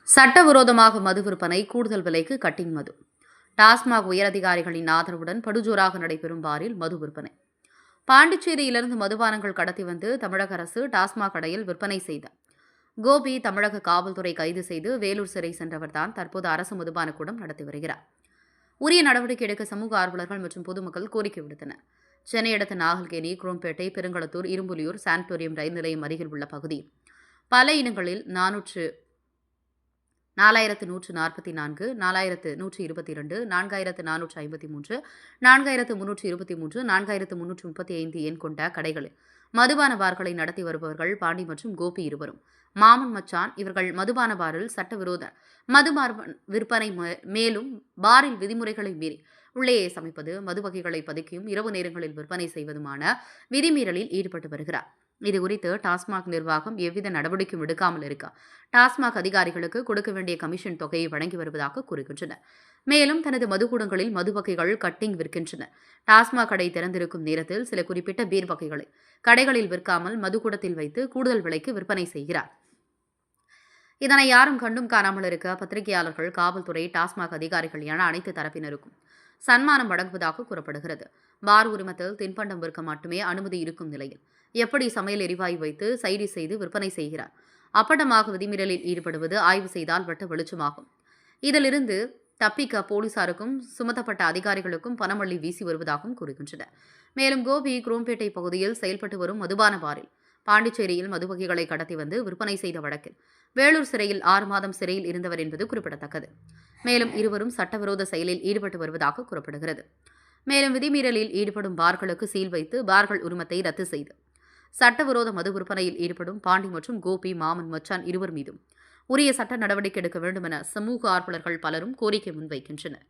சட்டவிரோதமாக மது விற்பனை, கூடுதல் விலைக்கு கட்டிங் மது. டாஸ்மாக் உயரதிகாரிகளின் ஆதரவுடன் படுஜோராக நடைபெறும் பாரில் மது விற்பனை. பாண்டிச்சேரியிலிருந்து மதுபானங்கள் கடத்தி வந்து தமிழக அரசு டாஸ்மாக் கடையில் விற்பனை செய்த கோபி தமிழக காவல்துறை கைது செய்து வேலூர் சிறை சென்றவர்தான் தற்போது அரசு மதுபான கூடம் நடத்தி வருகிறார். உரிய நடவடிக்கை எடுக்க சமூக ஆர்வலர்கள் மற்றும் பொதுமக்கள் கோரிக்கை விடுத்தனர். சென்னை அடுத்த நாகல்கேணி, குரோம்பேட்டை, பெருங்களத்தூர், இரும்புலியூர் சானிட்டோரியம் ரயில் நிலையம் அருகில் உள்ள பகுதியில் பல இடங்களில் 4144, 4122, 4453, 4323, 4335 எண் கொண்ட கடைகளில் மதுபான பார்களை நடத்தி வருபவர்கள் பாண்டி மற்றும் கோபி இருவரும். மாமன் மச்சான் இவர்கள் மதுபான பாரில் சட்டவிரோத விற்பனை, மேலும் பாரில் விதிமுறைகளை மீறி உள்ளே சமைப்பது, மது வகைகளை பதுக்கியும் இரவு நேரங்களில் விற்பனை செய்வதுமான விதிமீறலில் ஈடுபட்டு வருகிறார். இதுகுறித்து டாஸ்மாக் நிர்வாகம் எவ்வித நடவடிக்கையும் எடுக்காமல் இருக்க டாஸ்மாக் அதிகாரிகளுக்கு கொடுக்க வேண்டிய கமிஷன் தொகையை வழங்கி வருவதாக கூறுகின்றனர். மேலும் தனது மதுக்கூடங்களில் மது வகைகள் கட்டிங் விற்கின்றனர். டாஸ்மாக் கடை திறந்திருக்கும் நேரத்தில் சில குறிப்பிட்ட பீர் வகைகளை கடைகளில் விற்காமல் மதுக்கூடத்தில் வைத்து கூடுதல் விலைக்கு விற்பனை செய்கிறார். இதனை யாரும் கண்டும் காணாமல் இருக்க பத்திரிகையாளர்கள், காவல்துறை, டாஸ்மாக் அதிகாரிகள் என அனைத்து தரப்பினருக்கும் சன்மானம் வழங்குவதாக கூறப்படுகிறது. பார் உரிமத்தில் தின்பண்டம் விற்க மட்டுமே அனுமதி இருக்கும் நிலையில் எப்படி சமையல் எரிவாயு வைத்து சைடி செய்து விற்பனை செய்கிறார்? அப்பட்டமாக விதிமீறலில் ஈடுபடுவது ஆய்வு செய்தால் வெட்ட வெளிச்சமாகும். இதிலிருந்து தப்பிக்க போலீசாருக்கும் சுமத்தப்பட்ட அதிகாரிகளுக்கும் பணமள்ளி வீசி வருவதாகவும் கூறுகின்றனர். மேலும் கோபி, குரோம்பேட்டை பகுதியில் செயல்பட்டு வரும் மதுபான பாரில் பாண்டிச்சேரியில் மது வகைகளை கடத்தி வந்து விற்பனை செய்த வழக்கில் வேலூர் சிறையில் 6 மாதம் சிறையில் இருந்தவர் என்பது குறிப்பிடத்தக்கது. மேலும் இருவரும் சட்டவிரோத செயலில் ஈடுபட்டு வருவதாக கூறப்படுகிறது. மேலும் விதிமீறலில் ஈடுபடும் பார்களுக்கு சீல் வைத்து பார்கள் உரிமத்தை ரத்து செய்து சட்டவிரோத மது விற்பனையில் ஈடுபடும் பாண்டி மற்றும் கோபி, மாமன் மச்சான் இருவர் மீதும் உரிய சட்ட நடவடிக்கை எடுக்க வேண்டும் என சமூக ஆர்வலர்கள் பலரும் கோரிக்கை முன்வைக்கின்றனர்.